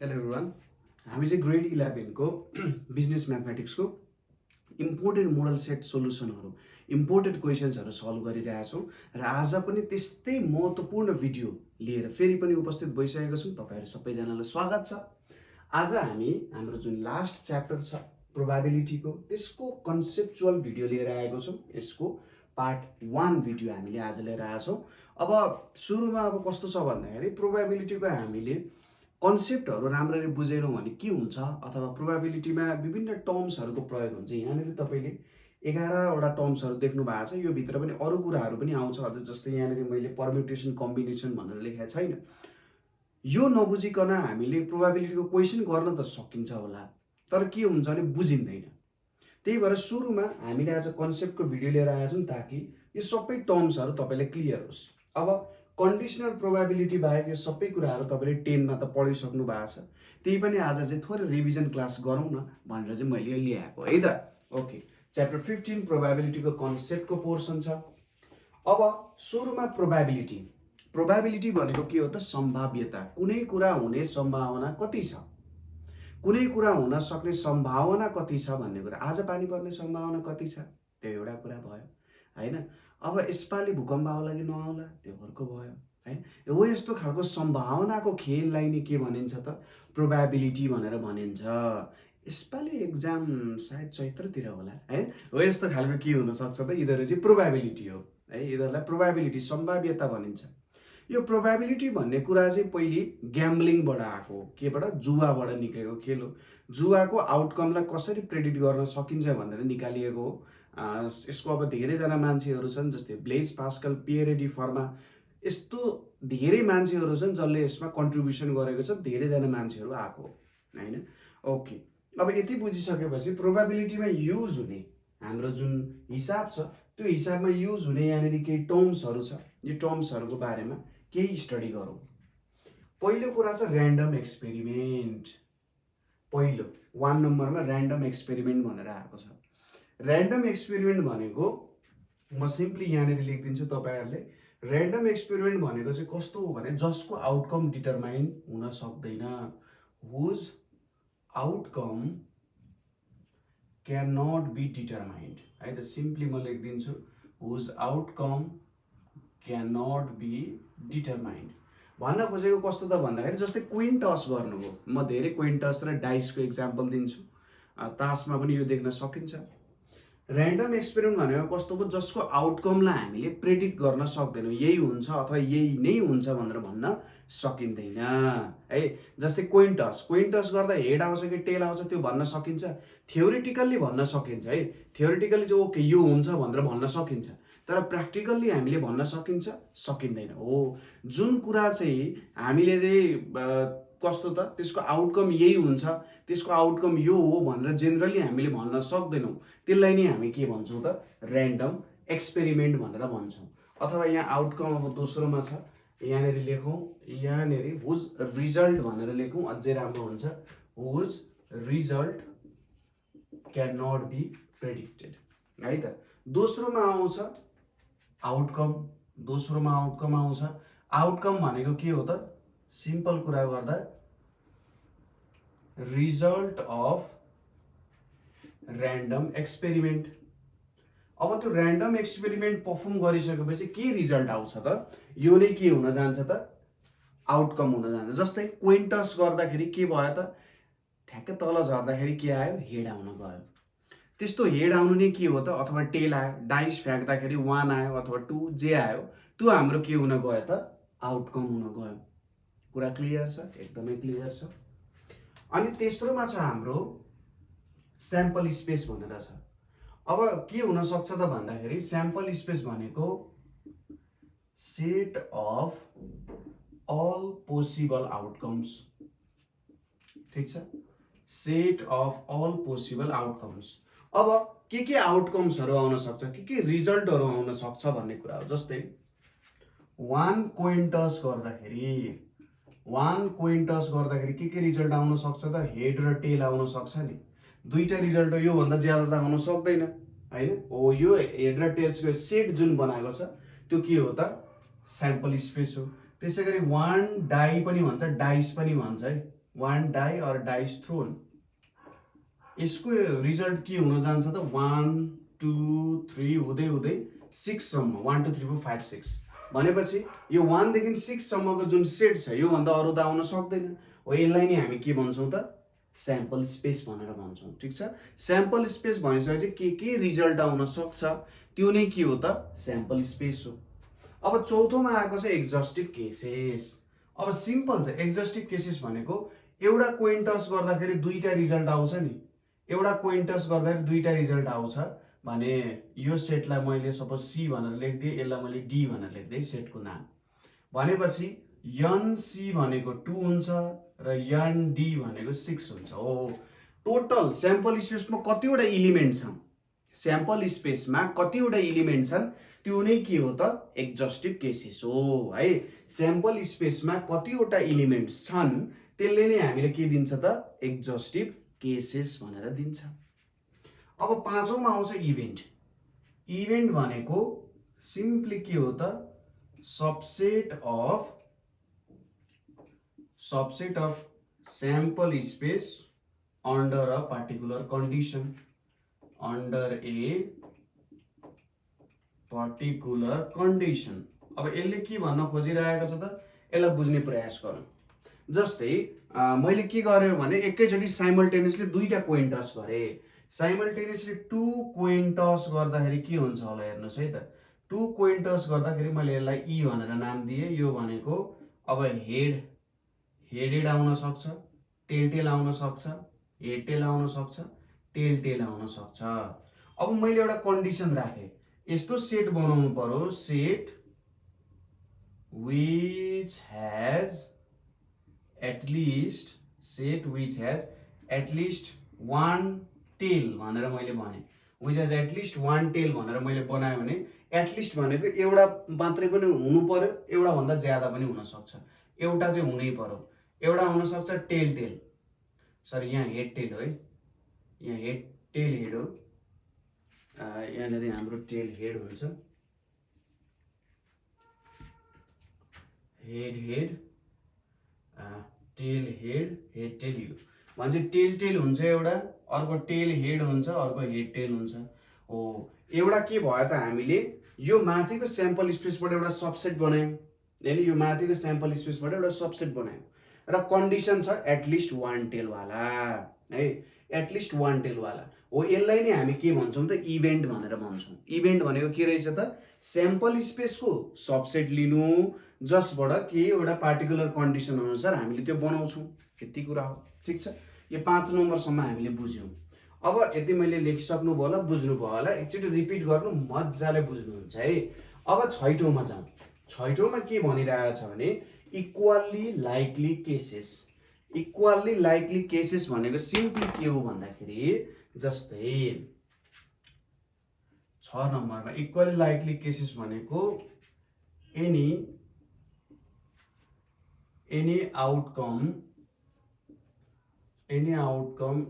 Hello everyone, हामी चाहिँ grade 11 को बिजनेस म्याथमेटिक्सको इम्पोर्टेन्ट मोडल सेट सोल्युसनहरू इम्पोर्टेन्ट क्वेसन्सहरू सल्भ गरिरहेछौँ र आज पनि त्यस्तै महत्त्वपूर्ण भिडियो लिएर फेरि पनि उपस्थित भइसकेको छौँ। तपाईँहरू सबैजनालाई स्वागत छ। आज हामी हाम्रो जुन लास्ट च्याप्टर छ प्रोबेबिलिटीको त्यसको कन्सेप्चुअल भिडियो लिएर आएको छौँ। यसको पार्ट 1 भिडियो हामीले आज लिएर आएका छौँ। अब सुरुमा कस्तो छ भन्दाखेरि प्रोबेबिलिटीको हामीले कन्सेप्टहरू राम्ररी बुझेनौँ भने के हुन्छ, अथवा प्रोबेबिलिटीमा विभिन्न टर्म्सहरूको प्रयोग हुन्छ। यहाँनिर तपाईँले 11वटा टर्म्सहरू देख्नु भएको छ। यो भित्र पनि अरू कुराहरू पनि आउँछ अझ, जस्तै यहाँनिर मैले पर्म्युटेसन कम्बिनेसन भनेर लेखेको छैन। यो नबुझिकन हामीले प्रोबेबिलिटीको क्वेसन गर्न त सकिन्छ होला, तर के हुन्छ भने बुझिँदैन। त्यही भएर सुरुमा हामीले आज कन्सेप्टको भिडियो लिएर आएका छौँ ताकि यो सबै टर्म्सहरू तपाईँलाई क्लियर होस्। अब कन्डिसनल प्रोबेबिलिटी बाहेक यो सबै कुराहरू तपाईँले 10 मा त पढिसक्नु भएको छ। त्यही पनि आज चाहिँ थोरै रिभिजन क्लास गरौँ न भनेर चाहिँ मैले ल्याएको है त। ओके, च्याप्टर 15 प्रोबेबिलिटीको कन्सेप्टको पोर्सन छ। अब सुरुमा प्रोबेबिलिटी भनेको के हो त? सम्भाव्यता। कुनै कुरा हुने सम्भावना कति छ, कुनै कुरा हुन सक्ने सम्भावना कति छ भन्ने कुरा। आज पानी पर्ने सम्भावना कति छ, त्यो एउटा कुरा भयो हैन। अब यसपालि भूकम्प आउला कि नआउला, त्यो अर्को भयो है। हो यस्तो खालको सम्भावनाको खेललाई नै के भनिन्छ त? प्रोबेबिलिटी भनेर भनिन्छ। यसपालि एक्जाम सायद चैत्रतिर होला है। हो यस्तो खालको के हुन सक्छ त? यिनीहरू चाहिँ प्रोबेबिलिटी हो है। यिनीहरूलाई प्रोबेबिलिटी सम्भाव्यता भनिन्छ। यो प्रोबेबिलिटी भन्ने कुरा चाहिँ पहिले ग्याम्बलिङबाट आएको, केबाट? जुवाबाट निक्लेको खेल हो। जुवाको आउटकमलाई कसरी प्रेडिक्ट गर्न सकिन्छ भनेर निकालिएको हो। यसको अब धेरैजना मान्छेहरू छन्, जस्तै ब्लेज पास्कल, पियर डी फर्मा, यस्तो धेरै मान्छेहरू छन् जसले यसमा कन्ट्रिब्युसन गरेको छ। धेरैजना मान्छेहरू आएको हैन। ओके, अब यति बुझिसकेपछि प्रोबेबिलिटीमा युज हुने हाम्रो जुन हिसाब छ त्यो हिसाबमा युज हुने यहाँनिर केही टर्म्सहरू छ। यो टर्म्सहरूको बारेमा केही स्टडी गरौँ। पहिलो कुरा छ ऱ्यान्डम एक्सपेरिमेन्ट। पहिलो 1 नम्बरमा ऱ्यान्डम एक्सपेरिमेन्ट भनेर आएको छ। ऱ्यान्डम एक्सपेरिमेन्ट भनेको म सिम्पली यहाँनिर लेखिदिन्छु तपाईँहरूले। ऱ्यान्डम एक्सपेरिमेन्ट भनेको चाहिँ कस्तो हो भने जसको आउटकम डिटरमाइन हुन सक्दैन, whose outcome can not be determined है त। सिम्पली म लेखिदिन्छु whose outcome can not be determined. भन्न खोजेको कस्तो त भन्दाखेरि जस्तै क्विन टस गर्नुभयो। म धेरै क्विन टस र डाइसको इक्जाम्पल दिन्छु। तासमा पनि यो देख्न सकिन्छ। ऱ्यान्डम एक्सपेरिमेन्ट भनेको कस्तो हो? जसको आउटकमलाई हामीले प्रेडिक्ट गर्न सक्दैनौँ, यही हुन्छ अथवा यही नै हुन्छ भनेर भन्न सकिँदैन है। जस्तै क्विन टस गर्दा हेड आउँछ कि टेल आउँछ त्यो भन्न सकिन्छ, थ्योरिटिकल्ली भन्न सकिन्छ है। थ्योरिटिकल्ली चाहिँ ओके यो हुन्छ भनेर भन्न सकिन्छ, तर प्र्याक्टिकल्ली हामीले भन्न सकिन्छ सकिँदैन हो। जुन कुरा चाहिँ हामीले चाहिँ कस्तो त त्यसको आउटकम यही हुन्छ, त्यसको आउटकम यो हो भनेर जेनरली हामीले भन्न सक्दैनौँ, त्यसलाई नै हामी के भन्छौँ त? ऱ्यान्डम एक्सपेरिमेन्ट भनेर भन्छौँ। अथवा यहाँ आउटकम अब दोस्रोमा छ, यहाँनिर लेखौँ, यहाँनिर हुज रिजल्ट भनेर लेखौँ, अझै राम्रो हुन्छ। Whose result can not be predicted है त। दोस्रोमा आउँछ आउटकम, दोस्रोमा आउटकम आउँछ। आउटकम भनेको के हो त? सिम्पल कुरा गर्दा रिजल्ट अफ ऱ्यान्डम एक्सपेरिमेन्ट। अब त्यो ऱ्यान्डम एक्सपेरिमेन्ट पर्फर्म गरिसकेपछि के रिजल्ट आउँछ त? यो नै के हुन जान्छ त? आउटकम हुन जान्छ। जस्तै क्विन टस गर्दाखेरि के भयो त? ठ्याक्क तल झर्दाखेरि के आयो? हेड आउन गयो। त्यस्तो हेड आउनु नै के हो त? अथवा टेल आयो। डाइस फ्याँक्दाखेरि 1 आयो अथवा 2 जे आयो त्यो हाम्रो के हुन गयो त? आउटकम हुन गयो। कुरा क्लियर छ? एकदमै क्लियर छ। अनि तेस्रोमा छ हाम्रो स्याम्पल स्पेस भनेर छ। अब के हुन सक्छ त भन्दाखेरि स्याम्पल स्पेस भनेको set of all possible outcomes. ठिक छ, set of all possible outcomes. अब के आउटकम्सहरू आउन सक्छ, के रिजल्टहरू आउन सक्छ भन्ने कुरा हो। जस्तै 1 क्विन टस गर्दाखेरि के रिजल्ट आउन सक्छ त? हेड र टेल आउन सक्छ नि। दुईटा रिजल्ट यो भन्दा ज्यादा त आउन सक्दैन हैन। हो यो हेड र टेल्सको सेट जुन बनाएको छ त्यो के हो त? स्याम्पल स्पेस हो। त्यसैगरी 1 डाई पनि भन्छ, डाइस पनि भन्छ है। 1 die or dice thrown, यसको रिजल्ट के हुन जान्छ त 1 2 3 हुँदै हुँदै 6 सम्म 1 2 3 4 5 6 भनेपछि यो 1 देखि 6 सम्मको जुन सेट छ यो भन्दा अरु त आउन सक्दैन हो। यसलाई नै हामी के भन्छौं त स्याम्पल स्पेस भनेर भन्छौं। ठीक छ, स्याम्पल स्पेस भनिसकेपछि के रिजल्ट आउन सक्छ त्यो नै के हो त स्याम्पल स्पेस हो। अब चौथोमा आएको छ एक्जस्टिभ केसेस। अब सिम्पल छ, एक्जस्टिभ केसेस भनेको एउटा कोइन टस गर्दाखेरि दुईटा रिजल्ट आउँछ नि, एउटा कोइन टस गर्दाखेरि दुईटा रिजल्ट आउँछ भने यो सेटलाई मैले सपोज सी भनेर लेख्दिए, यसलाई मैले डी भनेर लेख्दै सेटको नाम भनेपछि यन सी भनेको 2 हुन्छ र यन डी भनेको 6 हुन्छ। हो टोटल स्याम्पल स्पेसमा कतिवटा एलिमेन्ट छन्, स्याम्पल स्पेसमा कतिवटा एलिमेन्ट छन् त्यो नै के हो त एक्जस्टिभ केसेस हो है। स्याम्पल स्पेसमा कतिवटा एलिमेन्ट्स छन् त्यसले नै हामीले के दिन्छ त एक्जस्टिभ केसेस भनेर दिन्छ। अब पाँचौंमा आउँछ इभेन्ट। इभेन्ट भनेको सिम्पली के हो त subset of sample space under a particular condition, under a particular condition. अब यसले के भन्न खोजिरहेको छ त यसलाई बुझ्ने प्रयास गरौँ। जस्तै मैले के गरेँ भने एकैचोटी साइमल्टेनियसली दुईटा कोइन टस गरे, साइमल्टेनियसली 2 कोइन टस गर्दाखेरि के हुन्छ होला हेर्नुस् है त। 2 कोइन टस गर्दाखेरि मैले यसलाई ई भनेर नाम दिए, यो भनेको अब हेडेड आउन सक्छ, टेल आउन सक्छ, हेड टेल आउन सक्छ, टेल आउन सक्छ। अब मैले एउटा कन्डिसन राखे, यस्तो सेट बनाउनु पर्यो, set which has at least one tail भनेर मैले भने, which has at least one tail भनेर मैले बनाएँ भने एटलिस्ट भनेको एउटा मात्रै पनि हुनु पर्यो, एउटा भन्दा ज्यादा पनि हुन सक्छ, एउटा चाहिँ हुनै पर्यो। एउटा हुन सक्छ टेल सरी यहाँ हेड टेल हो है, यहाँ हेड हो, यहाँनिर हाम्रो टेल हेड हुन्छ, हेड टेल यो भन्छ टेल हुन्छ एउटा, अर्को टेल हेड हुन्छ, अर्को हेड टेल हुन्छ। हो एउटा के भयो त हामीले यो माथिको स्याम्पल स्पेसबाट एउटा सबसेट बनायौं, यानी यो माथिको स्याम्पल स्पेसबाट एउटा सबसेट बनायौं र कन्डिसन छ एटलिस्ट वान टेल वाला है, एटलिस्ट वान टेल वाला हो। यसलाई नै हामी के भन्छौं त इभेन्ट भनेर भन्छौं। इभेन्ट भनेको के रहेछ त स्याम्पल स्पेसको सबसेट लिनु जसबाट के एउटा पार्टिकुलर कन्डिसन अनुसार हामीले त्यो बनाउँछौं, यति कुरा हो। ठीक छ, यो 5 नम्बरसम्म हामीले बुझ्यौं। अब यति मैले लेखिसक्नु भयो होला, बुझ्नु भयो होला, एकचोटि रिपिट गर्नु मजाले बुझ्नुहुन्छ है। अब छैठौंमा जाउँ। छैठौंमा के भनिरहेको छ भने equally likely cases. Equally likely cases भनेको सिम्पली के हो भन्दाखेरि जस्तै 6 नम्बरमा इक्वल्ली लाइकली केसेस भनेको any outcome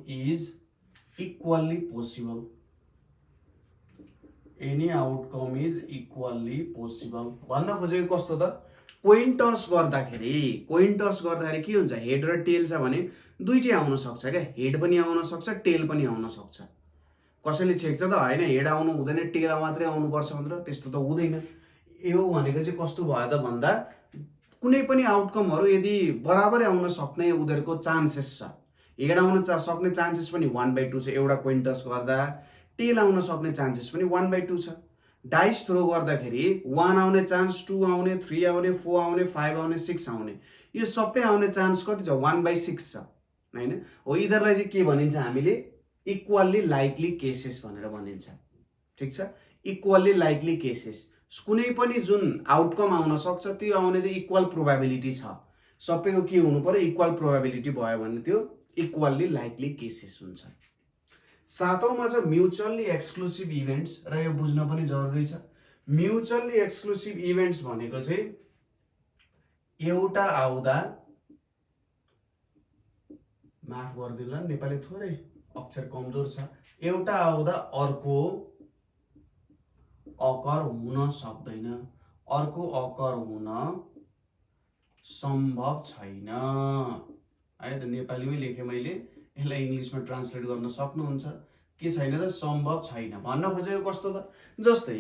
is equally possible. Any outcome is equally possible भन्न खोजेको कस्तो त कोइन टस गर्दाखेरि के हुन्छ, हेड र टेल छ भने दुईटै आउन सक्छ क्या, हेड पनि आउन सक्छ, टेल पनि आउन सक्छ। कसैले छेक्छ त हैन हेड आउनु हुँदैन टेल मात्रै आउनु पर्छ भनेर, त्यस्तो त हुँदैन। यो भनेको चाहिँ कस्तो भयो त भन्दा कुनै पनि आउटकमहरु यदि बराबरै आउन सक्ने उनीहरुको चान्सेस छ, हेड आउन सक्ने चान्सेस पनि 1/2 छ एउटा कोइन टस गर्दा, टेल आउन सक्ने चान्सेस पनि 1/2 छ। डाइस थ्रो गर्दाखेरि 1 आउने चान्स, 2 आउने, 3 आउने, 4 आउने, 5 आउने, 6 आउने, यो सबै आउने चान्स कति छ 1/6 छ हैन। हो यिनीहरुलाई चाहिँ के भनिन्छ हामीले इक्वल्ली लाइकली केसेस भनेर भनिन्छ। ठीक छ, इक्वल्ली लाइकली केसेस कुनै पनि जुन आउटकम आउन सक्छ त्यो आउने चाहिँ इक्वल प्रोबेबिलिटी छ, सबैको के हुनु पर्यो इक्वल प्रोबेबिलिटी भयो भने त्यो इक्वल्ली लाइकली केसेस हुन्छ। 7औंमा छ म्युचुअली एक्सक्लुसिभ इभेन्ट्स र यो बुझ्न पनि जरुरी छ। म्युचुअली एक्सक्लुसिभ इभेन्ट्स भनेको चाहिँ एउटा आउँदा, माफ गरिदिनु ल नेपाली थोरै अक्षर कमजोर छ, एउटा आउँदा अर्को अकर हुन सक्दैन, अर्को अकर हुन सम्भव छैन है त नेपालीमै लेखेँ मैले, यसलाई इङ्ग्लिसमा ट्रान्सलेट गर्न सक्नुहुन्छ। के छैन त सम्भव छैन। भन्न खोजेको कस्तो त, जस्तै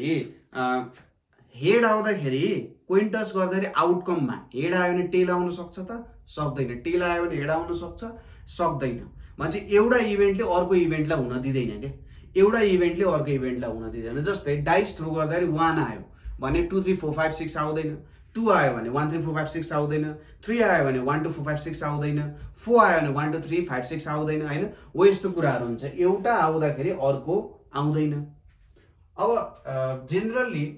हेड आउँदाखेरि कोइन टस गर्दाखेरि आउटकममा हेड आयो भने टेल आउन सक्छ त, सक्दैन। टेल आयो भने हेड आउन सक्छ, सक्दैन। मान्छे एउटा इभेन्टले अर्को इभेन्टलाई हुन दिँदैन क्या, एउटा इभेन्टले अर्को इभेन्टलाई हुन दिँदैन। जस्तै डाइस थ्रो गर्दाखेरि 1 आयो भने 2 3 4 5 6 आउँदैन, 2 आयो भने 1 3 4 5 6 आउँदैन, 3 आयो भने 1 2 4 5 6 आउँदैन, 4 आयो भने 1 2 3 5 6 आउँदैन, होइन हो यस्तो कुराहरू हुन्छ। एउटा आउँदाखेरि अर्को आउँदैन। अब जेनरली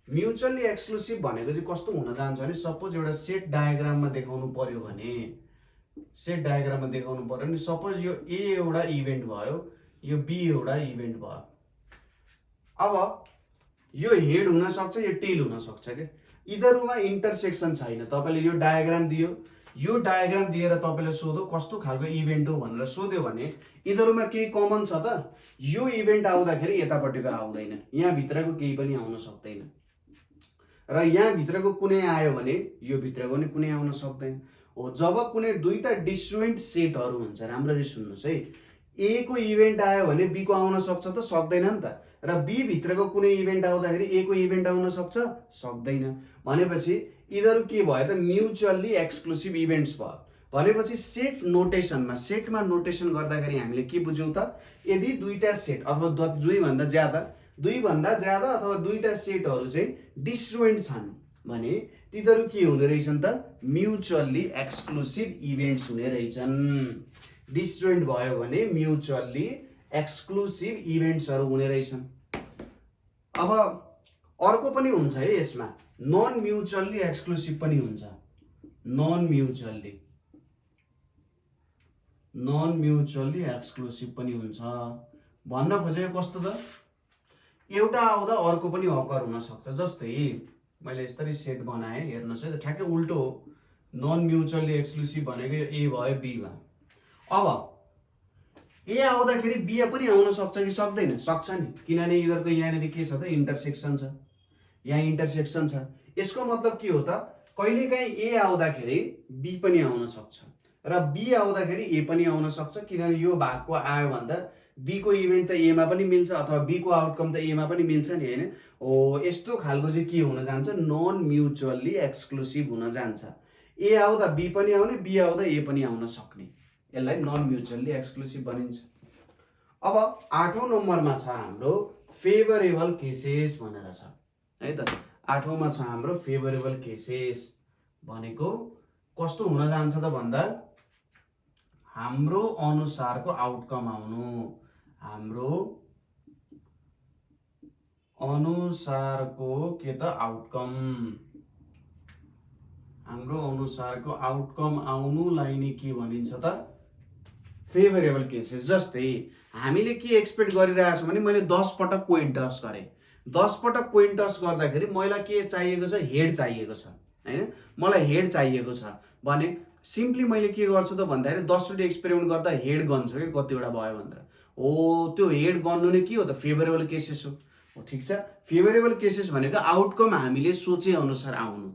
म्युचुअली एक्सक्लुसिभ भनेको चाहिँ कस्तो हुन जान्छ भने, सपोज एउटा सेट डायग्राममा देखाउनु पर्यो भने, सेट डायग्राममा देखाउनु पर्यो भने सपोज यो ए एउटा इभेन्ट भयो, यो बी एउटा इभेन्ट भयो। अब यो हेड हुन सक्छ, यो टेल हुन सक्छ क्या, यिनीहरूमा इन्टरसेक्सन छैन। तपाईँले यो डायग्राम दियो, यो डायग्राम दिएर तपाईँले सोधो कस्तो खालको इभेन्ट हो भनेर सोध्यो भने यिनीहरूमा केही कमन छ त, यो इभेन्ट आउँदाखेरि यतापट्टिको आउँदैन, यहाँ भित्रको केही पनि आउन सक्दैन, र यहाँ भित्रको कुनै आयो भने यो भित्रको पनि कुनै आउन सक्दैन। हो जब कुनै दुईटा डिस्ट्रुएन्ट सेटहरू हुन्छ, राम्ररी सुन्नुहोस् है, ए को इभेन्ट आयो भने बी को आउन सक्छ त, सक्दैन नि त, र बी भित्रको कुनै इभेन्ट आउँदाखेरि ए को इभेन्ट आउन सक्छ, सक्दैन। भनेपछि यिनीहरू के भयो त, म्युचुअली एक्सक्लुसिभ इभेन्ट्स भयो। भनेपछि सेट नोटेसनमा, सेटमा नोटेसन गर्दाखेरि हामीले के बुझ्यौँ त, यदि दुईटा सेट अथवा दुईभन्दा ज्यादा अथवा दुईटा सेटहरू चाहिँ डिस्ट्रुएन्ट छन् भने तिनीहरू के हुने रहेछन् त, म्युचुअली एक्सक्लुसिभ इभेन्ट्स हुने रहेछन्। डिस्ट्रुएन्ट भयो भने म्युचुअली एक्सक्लुसिभ इभेन्ट्सहरू हुने रहेछन्। अब अर्को पनि हुन्छ है यसमा, नन म्युचुअली एक्सक्लुसिभ पनि हुन्छ। नन म्युचुअली एक्सक्लुसिभ पनि हुन्छ। भन्न खोजेको कस्तो त, एउटा आउँदा अर्को पनि अकर हुन सक्छ। जस्तै मैले यसरी सेट बनाएँ, हेर्नुहोस् है, ठ्याक्कै उल्टो हो। नन म्युचुअली एक्सक्लुसिभ भनेको यो ए भयो, बी भयो। अब ए आउँदाखेरि बी पनि आउन सक्छ कि सक्दैन, सक्छ नि, किनभने यिनीहरूको यहाँनिर के छ त, इन्टरसेक्सन छ, यहाँ इन्टरसेक्सन छ। यसको मतलब के हो त, कहिलेकाहीँ ए आउँदाखेरि बी पनि आउन सक्छ र बी आउँदाखेरि ए पनि आउन सक्छ, किनभने यो भागको आयो भन्दा बी को इभेन्ट त एमा पनि मिल्छ अथवा बी को आउटकम त एमा पनि मिल्छ नि, होइन हो। यस्तो खालको चाहिँ के हुन जान्छ, नन म्युचुअली एक्सक्लुसिभ हुन जान्छ। ए आउँदा बी पनि आउने, बी आउँदा ए पनि आउन सक्ने, यसलाई नन म्युचुअली एक्सक्लुसिभ भनिन्छ। अब 8औं नम्बरमा छ हाम्रो फेभरेबल केसेस भनेर छ है त। 8औंमा छ हाम्रो फेभरेबल केसेस भनेको कस्तो हुन जान्छ त भन्दा, हाम्रो अनुसारको आउटकम आउनु, हाम्रो अनुसारको के त आउटकम, हाम्रो अनुसारको आउटकम आउनुलाई नै के भनिन्छ त, फेभरेबल केसेस। जस्तै हामीले के एक्सपेक्ट गरिरहेको छौँ भने, मैले 10 पटक कोइन टस गरेँ, 10 पटक कोइन टस गर्दाखेरि मलाई के चाहिएको छ, हेड चाहिएको छ, होइन मलाई हेड चाहिएको छ भने सिम्पली मैले के गर्छु त भन्दाखेरि 10 चोटि एक्सपेरिमेन्ट गर्दा हेड गन्छु कि कतिवटा भयो भनेर। हो त्यो हेड गर्नु नै के हो त, फेभरेबल केसेस हो। ठिक छ, फेभरेबल केसेस भनेको आउटकम हामीले सोचे अनुसार आउनु।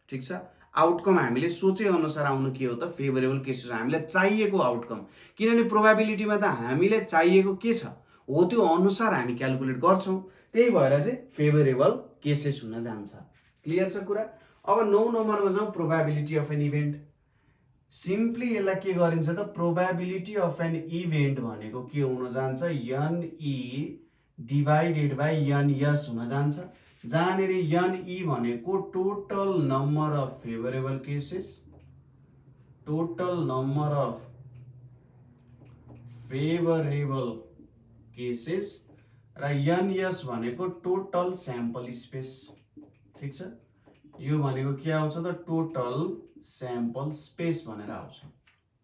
ठिक छ, आउटकम हामीले सोचे अनुसार आउनु के हो त, फेभरेबल केसेस, हामीलाई चाहिएको आउटकम। किनभने प्रोबेबिलिटीमा त हामीलाई चाहिएको के छ हो त्यो अनुसार हामी क्यालकुलेट गर्छौँ, त्यही भएर चाहिँ फेभरेबल केसेस हुन जान्छ। क्लियर छ कुरा। अब 9 नम्बरमा जाउँ, probability of an event. Simply यसलाई के गरिन्छ त, प्रोबेबिलिटी अफ एन इभेन्ट भनेको के हुन जान्छ, NE डिभाइडेड बाई NS हुन जान्छ, जहाँनिर NE भनेको total number of favourable cases, total number of favourable cases, र NS भनेको टोटल स्याम्पल स्पेस। ठिक छ, यो भनेको के आउँछ त, टोटल स्याम्पल स्पेस भनेर आउँछ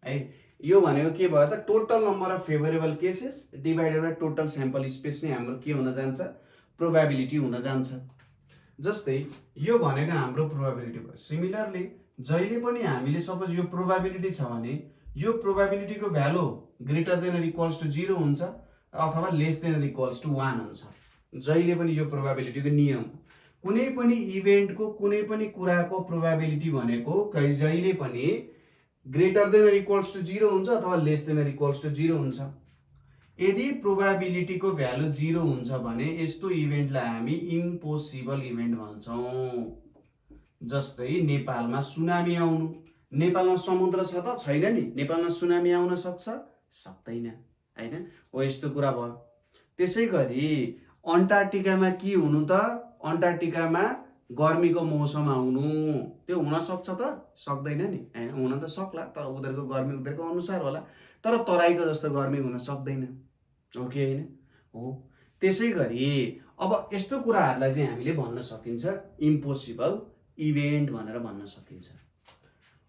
है। यो भनेको के भयो त, total number of favourable cases divided by total sample space नै हाम्रो के हुन जान्छ, प्रोबेबिलिटी हुन जान्छ। जस्तै यो भनेको हाम्रो प्रोबेबिलिटी भयो। सिमिलरली जहिले पनि हामीले सपोज यो प्रोबेबिलिटी छ भने यो प्रोबेबिलिटीको value greater than equals to 0 हुन्छ अथवा लेस देन इक्वल्स टु 1 हुन्छ। जहिले पनि यो प्रोबेबिलिटीको नियम, कुनै पनि इभेन्टको कुनै पनि कुराको प्रोबेबिलिटी भनेको जहिले पनि ग्रेटर देन इक्वल्स टु 0 हुन्छ अथवा लेस देन इक्वल्स टु 0 हुन्छ। यदि प्रोबेबिलिटीको भ्यालु 0 हुन्छ भने यस्तो इभेन्टलाई हामी इम्पोसिबल इभेन्ट भन्छौँ। जस्तै नेपालमा सुनामी आउनु। नेपालमा समुद्र छ त छैन नि, नेपालमा सुनामी आउन सक्छ सक्दैन हैन, हो यस्तो कुरा भयो। त्यसै गरी अन्टार्कटिकामा के हुनु त, अन्टार्कटिकामा गर्मीको मौसम आउनु, त्यो हुन सक्छ त सक्दैन नि हैन, हुन त सक्ला तर उनीहरूको गर्मी उनीहरूको अनुसार होला, तर तराईको जस्तो गर्मी हुन सक्दैन, हो कि हैन हो। त्यसै गरी अब यस्तो कुराहरूलाई चाहिँ हामीले भन्न सकिन्छ इम्पोसिबल इभेन्ट भनेर भन्न सकिन्छ।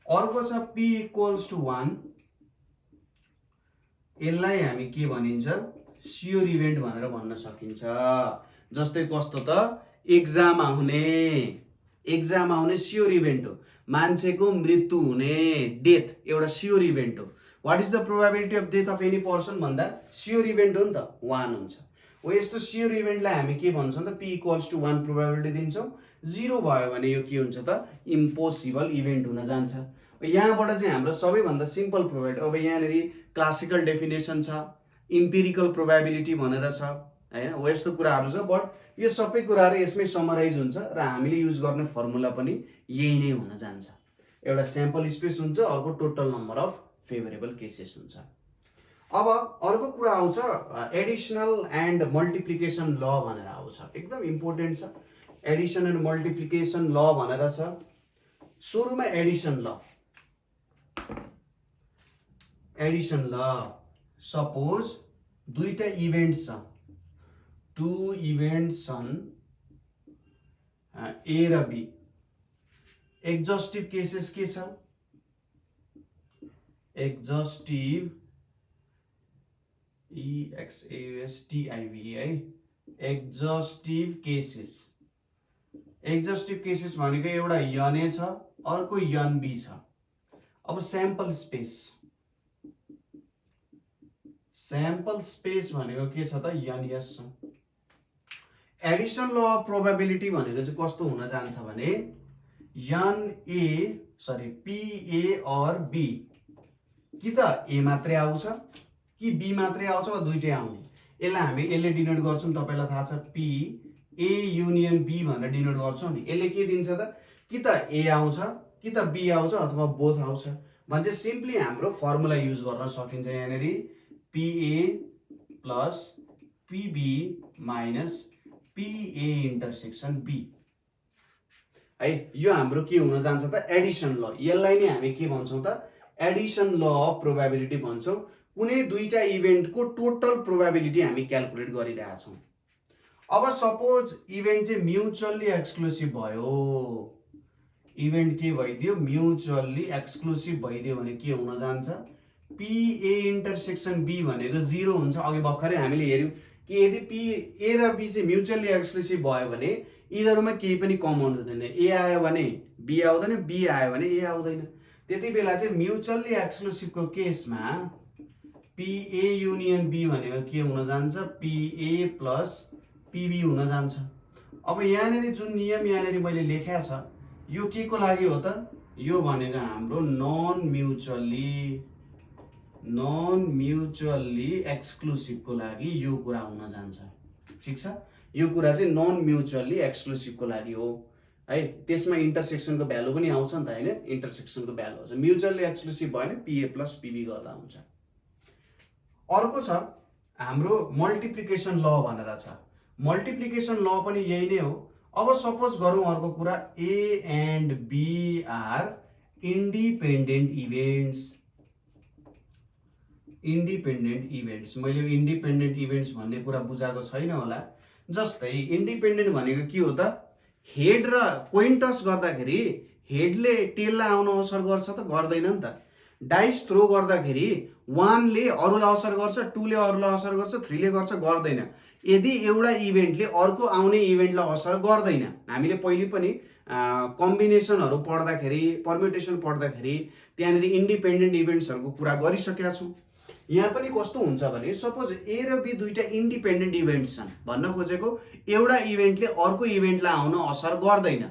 अर्को छ p इक्वल्स टु 1, यसलाई हामी के भनिन्छ स्योर इभेन्ट भनेर भन्न सकिन्छ। जस्तै कस्तो त, एक्जाम आउने स्योर इभेन्ट हो, मान्छेको मृत्यु हुने डेथ एउटा स्योर इभेन्ट हो। What is the probability of death of any person भन्दा स्योर इभेन्ट हो नि त 1 हुन्छ। हो यस्तो स्योर इभेन्टलाई हामी के भन्छौँ त p इक्वल्स टु 1 प्रोबेबिलिटी दिन्छौँ। 0 भयो भने यो के हुन्छ त इम्पोसिबल इभेन्ट हुन जान्छ। यहाँबाट चाहिँ हाम्रो सबैभन्दा सिम्पल प्रोबेबिलिटी, अब यहाँनिर क्लासिकल डेफिनेसन छ, इम्पिरिकल प्रोबेबिलिटी भनेर छ हैन, हो यस्तो कुराहरू छ। बट यो सबै कुराहरू यसमै समराइज हुन्छ र हामीले युज गर्ने फर्मुला पनि यही नै हुन जान्छ। एउटा स्याम्पल स्पेस हुन्छ, अर्को total number of favourable cases हुन्छ। अब अर्को कुरा आउँछ एडिसनल एन्ड मल्टिप्लिकेसन ल भनेर आउँछ, एकदम इम्पोर्टेन्ट छ। एडिसन एन्ड मल्टिप्लिकेसन ल भनेर छ। सुरुमा एडिसन ल, एडिसन ल सपोज दुईटा इभेन्ट्स छ, 2 इभेन्ट्स छन् ए र बी। एक्जस्टिभ केसेस के छ, एक्जस्टिभ EXAUSTIV है, एक्जस्टिभ केसेस। एक्जस्टिभ केसेस भनेको एउटा यन ए छ अर्को यन बी छ। अब स्याम्पल स्पेस भनेको के छ त यन एस छ। एडिसन ल अफ प्रोबेबिलिटी भनेको चाहिँ कस्तो हुन जान्छ भने PA और B कि त A मात्रै आउँछ कि B मात्रै आउँछ वा दुईटै आउने, यसलाई हामी यसले डिनोट गर्छौं। तपाईलाई थाहा छ P A युनियन B भनेर डिनोट गर्छौं नि। यसले के दिन्छ त कि त A आउँछ कि त B आउँछ अथवा बोथ आउँछ भन्छ। सिम्पली हाम्रो फर्मुला युज गर्न सकिन्छ यहाँनेर PA plus PB minus PA intersection B है। यो हाम्रो के हुन जान्छ त एडिसन ल। यसलाई नै हामी के भन्छौं त एडिसन ल अफ प्रोबेबिलिटी भन्छौं। कुनै दुईटा इभेन्टको टोटल प्रोबेबिलिटी हामी क्याल्कुलेट गरिरहेका छौं। अब सपोज इभेन्ट चाहिँ म्युचुअली एक्सक्लुसिभ भयो, इभेन्ट के भइदियो म्युचुअली एक्सक्लुसिभ भइदियो भने के हुन जान्छ PA इन्टरसेक्सन B भनेको 0 हुन्छ। अघि भर्खरै हामीले हेर्यौं कि यदि A र B चाहिँ म्युचुअली एक्सक्लुसिभ भयो भने यिनीहरुमा केही पनि कमन हुँदैन। A आयो भने B आउँदैन, B आयो भने A आउँदैन। त्यति बेला चाहिँ म्युचुअली एक्सक्लुसिभको केसमा PA युनियन B भनेको के हुन जान्छ PA प्लस PB हुन जान्छ। अब यहाँनेर जुन नियम यहाँनेर मैले लेखेको छ यो के को लागि हो त, यो भनेको हाम्रो नन म्युचुअली एक्सक्लुसिभको लागि यो कुरा हुन जान्छ। ठीक छ, यो कुरा चाहिँ नन म्युचुअली एक्सक्लुसिभको लागि हो है। त्यसमा इन्टरसेक्सनको भ्यालु पनि आउँछ नि त हैन, इन्टरसेक्सनको भ्यालु आउँछ। म्युचुअली एक्सक्लुसिभ भयो भने PA प्लस PB गर्दा हुन्छ। अर्को छ हाम्रो मल्टिप्लिकेसन ल भनेर छ। मल्टिप्लिकेसन ल पनि यही नै हो। अब सपोज गरौँ अर्को कुरा A and B are independent events. मैले इन्डिपेन्डेन्ट इभेन्ट्स भन्ने कुरा बुझाएको छैन होला। जस्तै इन्डिपेन्डेन्ट भनेको के हो त, हेड र कोइन टस गर्दाखेरि हेडले टेललाई आउन असर गर्छ त गर्दैन नि त। डाइस थ्रो गर्दाखेरि 1 ले अरूलाई असर गर्छ, 2 ले अरूलाई असर गर्छ, 3 ले गर्छ गर्दैन। यदि एउटा इभेन्टले अर्को आउने इभेन्टलाई असर गर्दैन, हामीले पहिले पनि कम्बिनेसनहरु पढ्दाखेरि परम्युटेसन पढ्दाखेरि त्यहाँनेर इन्डिपेन्डेन्ट इभेन्ट्सहरुको कुरा गरिसकेका छौं। यहाँ पनि कस्तो हुन्छ भने सपोज A र B दुईटा इन्डिपेन्डेन्ट इभेन्ट्स छन् भन्न खोजेको एउटा इभेन्टले अर्को इभेन्टलाई आउन असर गर्दैन,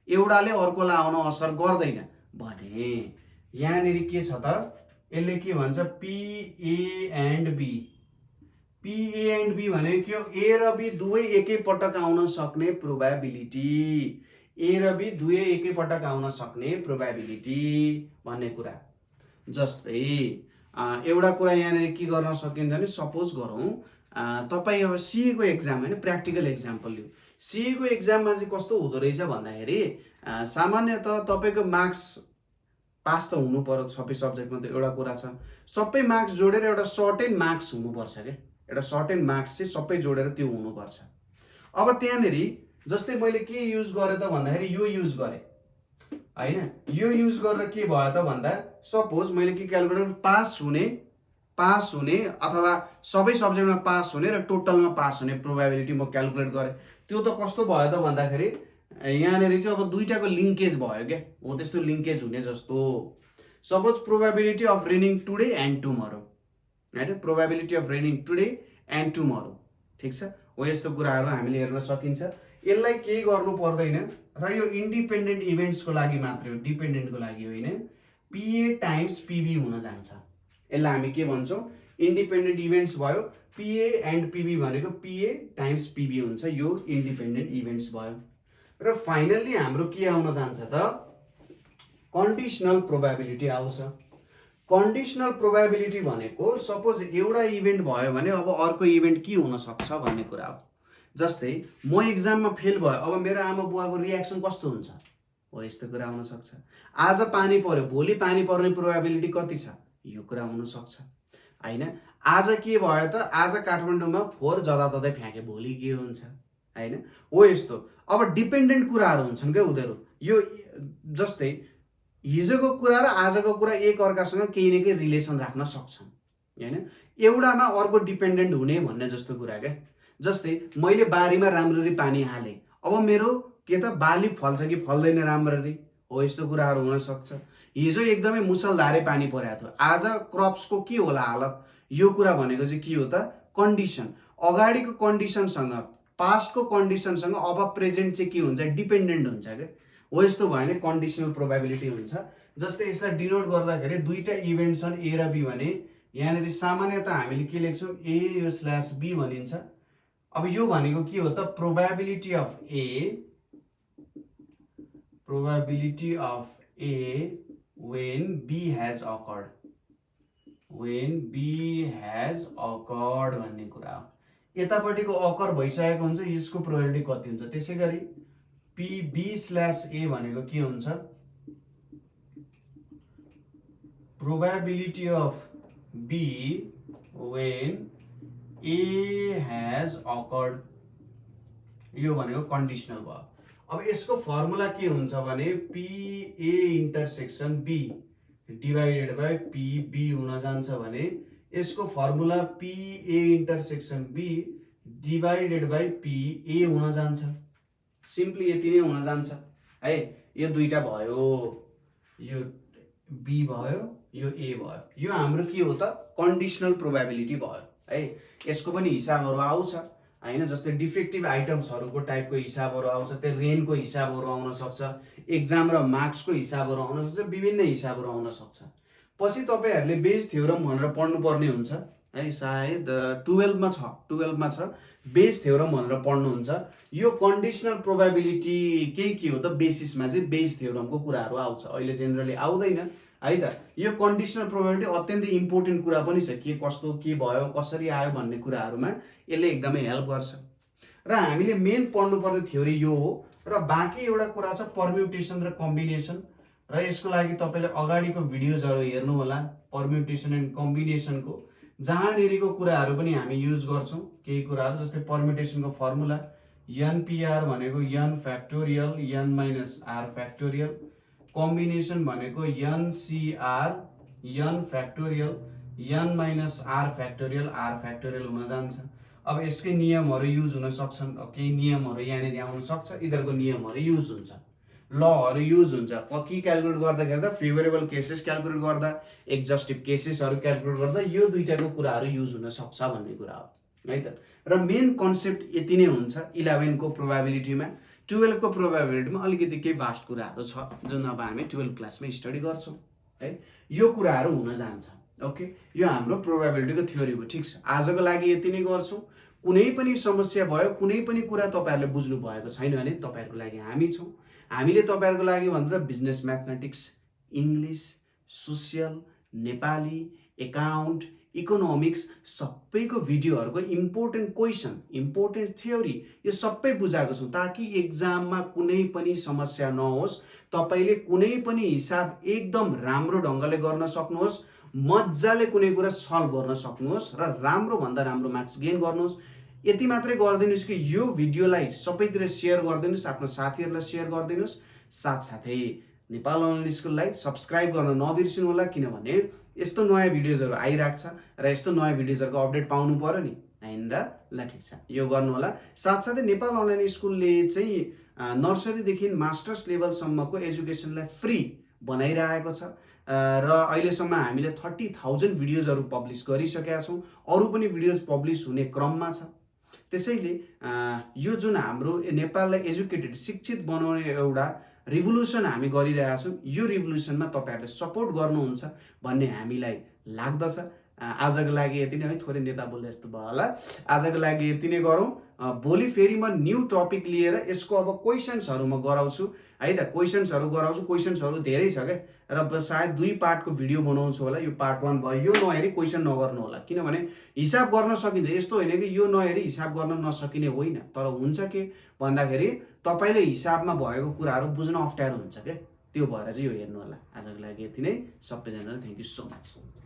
एउटाले अर्कोलाई आउन असर गर्दैन भने यहाँनिर के छ त, यसले के भन्छ, P A and B. P A and B भनेको के हो, ए र बी दुवै एकैपटक आउन सक्ने प्रोबेबिलिटी, ए र बी दुवै एकैपटक आउन सक्ने प्रोबेबिलिटी भन्ने कुरा। जस्तै एउटा कुरा यहाँनिर के गर्न सकिन्छ भने, सपोज गरौँ तपाईँ अब सिए को एक्जाम होइन, प्र्याक्टिकल एक्जाम्पल लिऊ। सिए को एक्जाममा चाहिँ कस्तो हुँदो रहेछ भन्दाखेरि सामान्यतः तपाईँको मार्क्स पास त हुनु पर्यो सबै सब्जेक्टमा, त एउटा कुरा छ। सबै मार्क्स जोडेर एउटा सर्टेन मार्क्स हुनुपर्छ क्या, एउटा सर्टेन मार्क्स चाहिँ सबै जोडेर त्यो हुनुपर्छ। अब त्यहाँनिर जस्तै मैले के युज गरेँ त भन्दाखेरि यो युज गरेँ होइन, यो युज गरेर के भयो त भन्दा, सपोज मैले के क्यालकुलेट, पास हुने अथवा सबै सब्जेक्टमा पास हुने र टोटलमा पास हुने प्रोबेबिलिटी म क्यालकुलेट गरेँ। त्यो त कस्तो भयो त भन्दाखेरि यहाँनिर चाहिँ अब दुईटाको लिङ्केज भयो क्या, हो त्यस्तो लिङ्केज हुने जस्तो। Suppose probability of raining today and tomorrow होइन, probability of raining today and tomorrow, ठिक छ। हो यस्तो कुराहरू हामीले हेर्न सकिन्छ। यसलाई केही गर्नु पर्दैन र यो इन्डिपेन्डेन्ट इभेन्ट्सको लागि मात्रै हो, डिपेन्डेन्टको लागि होइन। पिए टाइम्स पिबी हुन जान्छ। यसलाई हामी के भन्छौँ, इन्डिपेन्डेन्ट इभेन्ट्स भयो, पिए एन्ड पिबी भनेको पिए टाइम्स पिबी हुन्छ, यो इन्डिपेन्डेन्ट इभेन्ट्स भयो। र फाइनल्ली हाम्रो के आउन जान्छ त, कन्डिसनल प्रोबेबिलिटी आउँछ। कन्डिसनल प्रोबेबिलिटी भनेको सपोज एउटा इभेन्ट भयो भने अब अर्को इभेन्ट के हुन सक्छ भन्ने कुरा हो। जस्तै म एक्जाममा फेल भयो, अब मेरो आमा बुवाको रियाक्सन कस्तो हुन्छ, हो यस्तो कुरा हुन सक्छ। आज पानी पर्यो, भोलि पानी पर्ने प्रोबेबिलिटी कति छ, यो कुरा हुन सक्छ होइन। आज के भयो त, आज काठमाडौँमा फोहोर जताततै फ्याँके, भोलि के हुन्छ होइन, हो यस्तो। अब डिपेन्डेन्ट कुराहरू हुन्छन् क्या उनीहरू। यो जस्तै हिजोको कुरा र आजको कुरा एक अर्कासँग केही न केही रिलेसन राख्न सक्छन् होइन, एउटामा अर्को डिपेन्डेन्ट हुने भन्ने जस्तो कुरा क्या। जस्तै मैले बारीमा राम्ररी पानी हालेँ, अब मेरो के त बाली फल्छ कि फल्दैन राम्ररी, हो यस्तो कुराहरू हुन सक्छ। हिजो एकदमै मुसलधारे पानी परेको थियो, आज क्रप्सको के होला हालत, यो कुरा भनेको चाहिँ के हो त, कन्डिसन। अगाडिको कन्डिसनसँग पास्टको कन्डिसनसँग अब प्रेजेन्ट चाहिँ के हुन्छ, डिपेन्डेन्ट हुन्छ क्या, हो यस्तो भयो भने कन्डिसनल प्रोबेबिलिटी हुन्छ। जस्तै यसलाई डिनोट गर्दाखेरि दुईटा इभेन्ट छन् ए र बी भने, यहाँनिर सामान्यतः हामीले के लेख्छौँ, ए यो स्ल्यास बी भनिन्छ। अब यो भनेको के हो त, probability of A when B has occurred, भन्ने कुरा हो। यतापट्टिको अकर भइसकेको हुन्छ, यसको प्रोबेबिलिटी कति हुन्छ। त्यसै गरी पी स्ल्यास ए भनेको के हुन्छ, probability of B when A has occurred, यो भनेको कन्डिसनल भयो। अब यसको फर्मुला के हुन्छ भने, P A intersection B divided by P B हुन जान्छ भने, यसको फर्मुला पिए इन्टरसेक्सन बी डिभाइडेड बाई पिए हुन जान्छ। सिम्पली यति नै हुन जान्छ है। यो दुईटा भयो, यो बी भयो, यो ए भयो, यो हाम्रो के हो त, कन्डिसनल प्रोबेबिलिटी भयो है। यसको पनि हिसाबहरू आउँछ होइन, जस्तै डिफेक्टिभ आइटम्सहरूको टाइपको हिसाबहरू आउँछ, त्यो रेनको हिसाबहरू आउन सक्छ, एक्जाम र मार्क्सको हिसाबहरू आउन सक्छ, विभिन्न हिसाबहरू आउन सक्छ। पछि तपाईँहरूले बेज थ्योरम भनेर पढ्नुपर्ने हुन्छ है, सायद 12मा छ बेज थ्योरम भनेर पढ्नुहुन्छ। यो कन्डिसनल प्रोबेबिलिटी के हो त, बेसिसमा चाहिँ बेज थ्योरमको कुराहरू आउँछ, अहिले जेनरली आउँदैन है त। यो कन्डिसनल प्रोबेबिलिटी अत्यन्तै इम्पोर्टेन्ट कुरा पनि छ, के कस्तो के भयो कसरी आयो भन्ने कुराहरूमा यसले एकदमै हेल्प गर्छ। र हामीले मेन पढ्नुपर्ने थ्योरी यो हो। र बाँकी एउटा कुरा छ पर्म्युटेसन र कम्बिनेसन, र यसको लागि तपाईँले अगाडिको भिडियोजहरू हेर्नु होला, पर्म्युटेसन एन्ड कम्बिनेसनको, जहाँनिरको कुराहरू पनि हामी युज गर्छौँ। केही कुराहरू जस्तै पर्म्युटेसनको फर्मुला एनपिआर भनेको n factorial n minus r factorial, combination भनेको nCr n factorial n minus r factorial हुन जान्छ। अब यसकै नियमहरू युज हुन सक्छन्, केही नियमहरू यहाँनिर आउन सक्छ, यिनीहरूको नियमहरू युज हुन्छ, लहरू युज हुन्छ। के क्यालकुलेट गर्दाखेरि त फेभरेबल केसेस क्यालकुलेट गर्दा, एक्जस्टिभ केसेसहरू क्यालकुलेट गर्दा यो दुईटाको कुराहरू युज हुन सक्छ भन्ने कुरा हो है त। र मेन कन्सेप्ट यति नै हुन्छ 11 को प्रोबेबिलिटीमा। 12 को प्रोबेबिलिटीमा अलिकति केही भास्ट कुराहरू छ जुन अब हामी 12 क्लासमा स्टडी गर्छौँ है। यो कुराहरू हुन जान्छ। ओके, यो हाम्रो प्रोबेबिलिटीको थ्योरी हो। ठिक छ, आजको लागि यति नै गर्छौँ। कुनै पनि समस्या भयो, कुनै पनि कुरा तपाईँहरूले बुझ्नु भएको छैन भने तपाईँहरूको लागि हामी छौँ। हामीले तपाईँहरूको लागि भनेर business mathematics, English, social, Nepali, account, economics सबैको भिडियोहरूको इम्पोर्टेन्ट क्वेसन, इम्पोर्टेन्ट थ्योरी यो सबै बुझाएको छौँ, ताकि एक्जाममा कुनै पनि समस्या नहोस्। तपाईँले कुनै पनि हिसाब एकदम राम्रो ढङ्गले गर्न सक्नुहोस्, मजाले कुनै कुरा सल्भ गर्न सक्नुहोस् र राम्रो भन्दा राम्रो मार्क्स गेन गर्नुहोस्। यति मात्रै गरिदिनुहोस् कि यो भिडियोलाई सबैतिर सेयर गरिदिनुहोस्, आफ्नो साथीहरूलाई सेयर गरिदिनुहोस्। साथसाथै नेपाल अनलाइन स्कुललाई सब्सक्राइब गर्न नबिर्सिनु होला, किनभने यस्तो नयाँ भिडियोजहरू आइरहेको छ र यस्तो नयाँ भिडियोजहरूको अपडेट पाउनु पर्यो नि। हैन र? ल ठिक छ, यो गर्नु होला। साथसाथै नेपाल अनलाइन स्कुलले चाहिँ नर्सरीदेखि मास्टर्स लेभलसम्मको एजुकेसनलाई फ्री बनाइरहेको छ र अहिलेसम्म हामीले 30,000 भिडियोजहरू पब्लिस गरिसकेका छौँ। अरू पनि भिडियोज पब्लिस हुने क्रममा छ। त्यसैले यो जुन हाम्रो नेपाललाई एजुकेटेड, शिक्षित बनाउने एउटा रिभोल्युसन हामी गरिरहेका छौँ, यो रिभोल्युसनमा तपाईँहरूले सपोर्ट गर्नुहुन्छ भन्ने हामीलाई लाग्दछ। आजको लागि यति नै है, थोरै नेता बोल्ने जस्तो भयो होला। आजको लागि यति नै गरौँ। भोलि फेरि म न्यू टपिक लिएर यसको अब क्वेसन्सहरू म गराउँछु है त। क्वेसन्सहरू गराउँछु, क्वेसन्सहरू धेरै छ क्या, र सायद 2 पार्टको भिडियो बनाउँछु होला। यो पार्ट 1 भयो, यो नहेरी क्वेसन नगर्नु होला, किनभने हिसाब गर्न सकिन्छ। यस्तो होइन कि यो नहेरी हिसाब गर्न नसकिने होइन, तर हुन्छ के भन्दाखेरि तपाईँले हिसाबमा भएको कुराहरू बुझ्न अप्ठ्यारो हुन्छ क्या, त्यो भएर चाहिँ यो हेर्नु होला। आजको लागि यति नै। सबैजनालाई थ्याङ्क यू सो मच।